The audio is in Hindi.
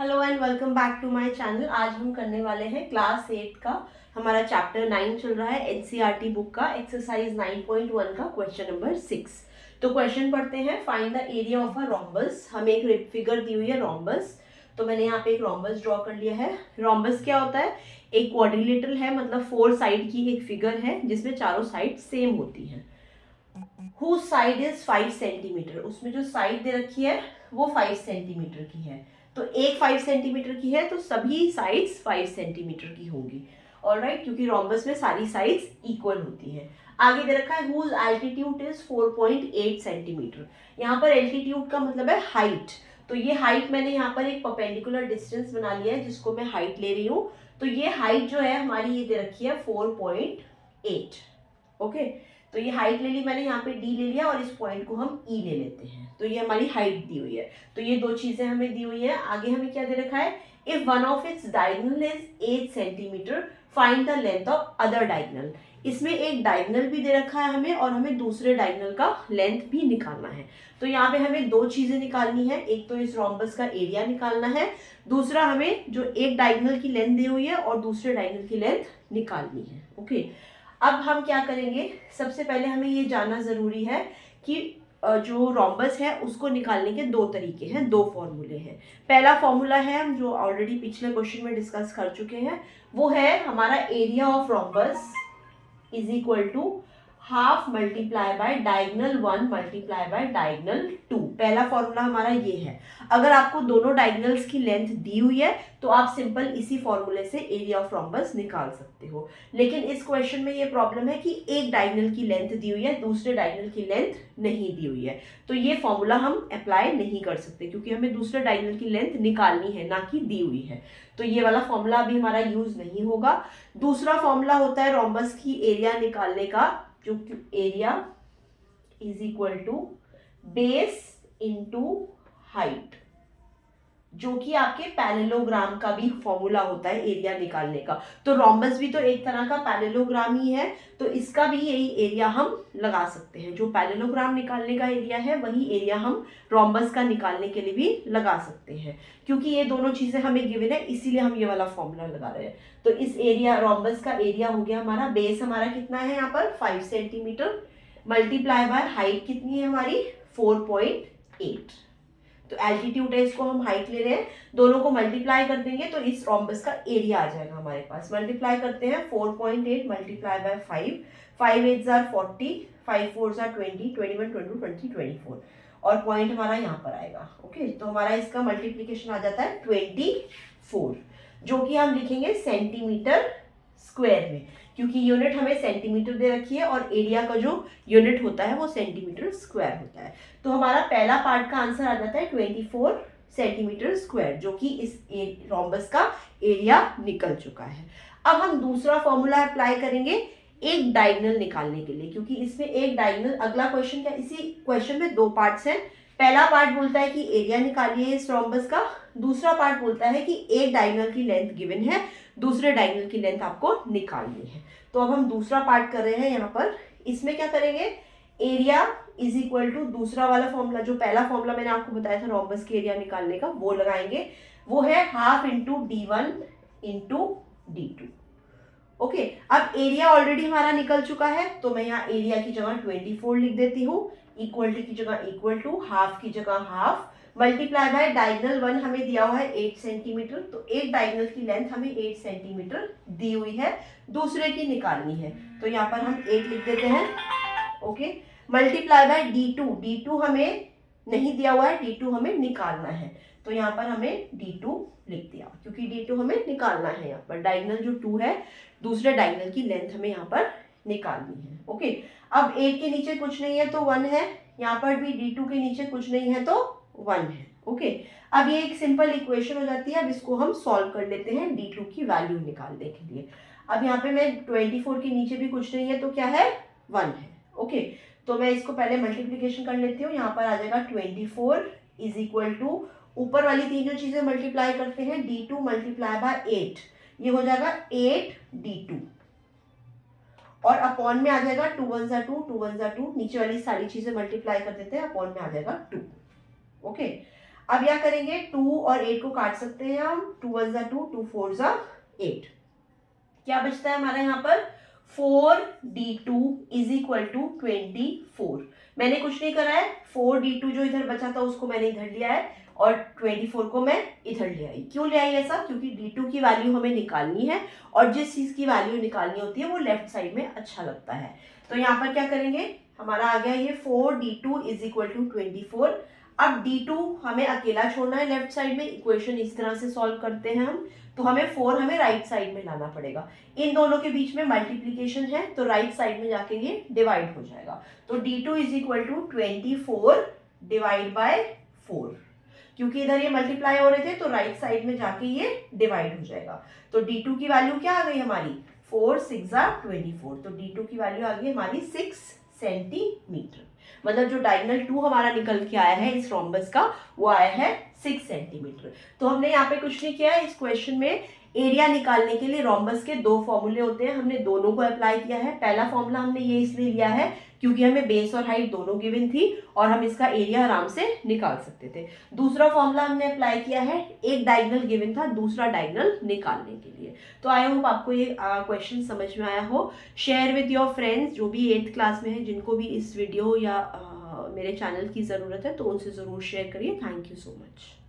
Hello and welcome back to my channel. आज हम करने वाले हैं क्लास 8 का हमारा चैप्टर 9 चल रहा है एनसीईआरटी बुक का एक्सरसाइज 9.1 का क्वेश्चन नंबर 6। तो क्वेश्चन पढ़ते हैं। Find the area of a rhombus. हमें एक फिगर दी हुई है रोम्बस, तो मैंने यहाँ पे एक रोम्बस ड्रॉ कर लिया है। रोम्बस क्या होता है? एक क्वाड्रिलेटरल है, मतलब 4 साइड की एक फिगर है जिसमें चारों साइड सेम होती है। Whose side is 5 centimetre. उसमें जो साइड दे रखी है वो 5 सेंटीमीटर की है। तो एक 5 सेंटीमीटर की है तो सभी साइड्स 5 सेंटीमीटर की होंगी। ऑलराइट, क्योंकि रोम्बस में सारी साइड्स इक्वल होती हैं। आगे दे रखा है whose altitude is 4.8 सेंटीमीटर। यहाँ पर एल्टीट्यूड का मतलब है हाइट। तो ये हाइट मैंने यहाँ पर एक परपेंडिकुलर डिस्टेंस बना लिया है जिसको मैं हाइट ले रही हूँ। तो ये हाइट जो है हमारी ये दे रखी है 4.8। ओके, तो ये हाइट ले ली मैंने, यहाँ पे डी ले लिया और इस पॉइंट को हम ई ले लेते हैं। तो ये हमारी हाइट दी हुई है। तो ये दो चीजें हमें दी हुई है। आगे हमें क्या दे रखा है? If one of its diagonal is 8 centimetre find the length of other diagonal. इसमें एक डायगोनल भी दे रखा है हमें और हमें दूसरे डायगोनल का लेंथ भी निकालना है। तो यहाँ पे हमें दो चीजें निकालनी है। एक तो इस रोम्बस का एरिया निकालना है, दूसरा हमें जो एक डायगोनल की लेंथ दी हुई है और दूसरे डायगोनल की लेंथ निकालनी है। ओके, अब हम क्या करेंगे? सबसे पहले हमें ये जानना जरूरी है कि जो रोम्बस है उसको निकालने के दो तरीके हैं, दो फॉर्मूले हैं। पहला फॉर्मूला है हम जो ऑलरेडी पिछले क्वेश्चन में डिस्कस कर चुके हैं, वो है हमारा area of rhombus is equal to half multiply by diagonal 1 multiply by diagonal 2। पहला फॉर्मूला हमारा ये है। अगर आपको दोनों डायगोनल्स की लेंथ दी हुई है तो आप सिंपल इसी फॉर्मूले से एरिया ऑफ रोम्बस निकाल सकते हो। लेकिन इस क्वेश्चन में ये प्रॉब्लम है कि एक डायगोनल की लेंथ दी हुई है, दूसरे डायगोनल की लेंथ नहीं दी हुई है। तो ये फॉर्मूला हम अप्लाई नहीं कर सकते क्योंकि हमें दूसरे डायगोनल की लेंथ निकालनी है, ना कि दी हुई है। तो ये वाला फॉर्मूला अभी हमारा यूज नहीं होगा। दूसरा फॉर्मूला होता है रोम्बस की एरिया निकालने का, जो area is equal to base into height, जो कि आपके पैरेललोग्राम का भी फॉर्मूला होता है एरिया निकालने का। तो रोम्बस भी तो एक तरह का पैरेललोग्राम ही है, तो इसका भी यही एरिया हम लगा सकते हैं। जो पैरेललोग्राम निकालने का एरिया है वही एरिया हम रोम्बस का निकालने के लिए भी लगा सकते हैं। क्योंकि ये दोनों चीजें हमें गिवन है इसीलिए हम ये वाला फॉर्मूला लगा रहे हैं। तो इस एरिया रोम्बस का एरिया हो गया हमारा, बेस हमारा कितना है यहाँ पर 5 सेंटीमीटर, मल्टीप्लाई बाय हाइट कितनी है हमारी 4.8। तो एल्टीट्यूड है, इसको हम हाइट ले रहे हैं, दोनों को मल्टीप्लाई कर देंगे तो इस रोम्बस का एरिया आ जाएगा हमारे पास। मल्टीप्लाई करते हैं 4.8 मल्टीप्लाई बाय 5, 5 8 जार 40, 5 4 जार 20, 21 22 23 24 और पॉइंट हमारा यहाँ पर आएगा। ओके, तो हमारा इसका मल्टीप्लीकेशन आ जाता है 24, जो कि हम लिखेंगे सेंटीमीटर स्क्वायर में, क्योंकि यूनिट हमें सेंटीमीटर दे रखी है और एरिया का जो यूनिट होता है वो सेंटीमीटर स्क्वायर होता है। तो हमारा पहला पार्ट का आंसर आ जाता है 24 सेंटीमीटर स्क्वायर, जो कि इस रोम्बस का एरिया निकल चुका है। अब हम दूसरा फॉर्मूला अप्लाई करेंगे एक डायगोनल निकालने के लिए, क्योंकि इसमें एक डायगोनल, अगला क्वेश्चन क्या, इसी क्वेश्चन में दो पार्ट्स हैं। पहला पार्ट बोलता है कि एरिया निकालिए इस रोम्बस का, दूसरा पार्ट बोलता है कि एक डायगोनल की लेंथ गिवन है, दूसरे डायगोनल की लेंथ आपको निकालनी है। तो अब हम दूसरा पार्ट कर रहे हैं यहाँ पर। इसमें क्या करेंगे? एरिया इज इक्वल टू दूसरा वाला फॉर्मूला, जो पहला फॉर्मूला मैंने आपको बताया था रोम्बस के एरिया निकालने का, वो लगाएंगे। वो है half into D1 into D2। Okay, अब एरिया ऑलरेडी हमारा निकल चुका है तो मैं यहाँ एरिया की जगह 24 लिख देती हूँ, इक्वल टू की जगह इक्वल टू, हाफ की जगह हाफ, मल्टीप्लाई बाय डायगोनल 1 हमें दिया हुआ है 8 सेंटीमीटर, तो एक डायगोनल की लेंथ हमें 8 सेंटीमीटर दी हुई है, दूसरे की निकालनी है। तो यहाँ पर हम 8 लिख देते हैं। ओके, मल्टीप्लाई बाय D2 हमें नहीं दिया हुआ है, D2 हमें निकालना है, तो यहाँ पर हमें D2 लिख दिया, क्योंकि D2 हमें निकालना है। यहाँ पर डायगोनल जो 2 है, दूसरे डायगोनल की लेंथ हमें यहाँ पर निकालनी है। ओके, अब 8 के नीचे कुछ नहीं है तो 1 है, यहाँ पर भी D2 के नीचे कुछ नहीं है तो 1 है। ओके, अब ये एक सिंपल इक्वेशन हो जाती है। अब इसको हम सॉल्व कर लेते हैं D2 की वैल्यू निकालने के लिए। अब यहाँ पे मैं 24 के नीचे भी कुछ नहीं है तो क्या है 1 है। ओके, तो मैं इसको पहले मल्टीप्लीकेशन कर लेती हूँ। यहाँ पर आ जाएगा 24 इज इक्वल टू, ऊपर वाली तीन जो चीजें मल्टीप्लाई करते हैं, D2 मल्टीप्लाई बाय 8, ये हो जाएगा 8D2 और अपॉन में आ जाएगा 2 1 जा 2, 2 1 जा 2, नीचे वाली सारी चीजें मल्टीप्लाई कर देते हैं, अपॉन में आ जाएगा 2। ओके, अब क्या करेंगे, 2 और 8 को काट सकते हैं हम, 2 1 ज़ा 2, 2 4 ज़ा 8। क्या बचता है हमारा यहाँ पर, 4d2 इज इक्वल टू 24। मैंने कुछ नहीं करा है, 4d2 जो इधर बचा था उसको मैंने इधर लिया है और 24 को मैं इधर ले आई। क्यों ले आई ऐसा, क्योंकि d2 की वैल्यू हमें निकालनी है और जिस चीज की वैल्यू निकालनी होती है वो लेफ्ट साइड में अच्छा लगता है। तो यहाँ पर क्या करेंगे, हमारा आ गया ये 4d2 इज इक्वल टू 24। अब d2 हमें अकेला छोड़ना है लेफ्ट साइड में, इक्वेशन इस तरह से सॉल्व करते हैं हम, तो हमें 4 हमें राइट साइड में लाना पड़ेगा। इन दोनों के बीच में मल्टीप्लीकेशन है तो राइट साइड में जाके ये डिवाइड हो जाएगा। तो d2 is equal to 24 divide by 4, क्योंकि इधर ये मल्टीप्लाई हो रहे थे तो राइट साइड में जाके ये डिवाइड हो जाएगा। तो d2 की वैल्यू क्या आ गई हमारी, 4 6 ज़ा 24, तो d2 की वैल्यू आ गई हमारी 6 सेंटीमीटर। मतलब जो डायगोनल 2 हमारा निकल के आया है इस रोम्बस का वो आया है 6 सेंटीमीटर। तो हमने यहाँ पे कुछ नहीं किया है, इस क्वेश्चन में एरिया निकालने के लिए रोम्बस के 2 फॉर्मूले होते हैं, हमने दोनों को अप्लाई किया है। पहला फॉर्मूला हमने ये इसलिए लिया है क्योंकि हमें बेस और हाइट दोनों गिवन थी और हम इसका एरिया आराम से निकाल सकते थे। दूसरा फॉर्मूला हमने अप्लाई किया है, एक डायगोनल गिवन था, दूसरा डायगोनल निकालने के लिए। तो आई होप आपको ये क्वेश्चन समझ में आया हो। शेयर विद योर फ्रेंड्स जो भी 8th क्लास में है, जिनको भी इस वीडियो या मेरे चैनल की ज़रूरत है तो उनसे ज़रूर शेयर करिए। Thank you so much.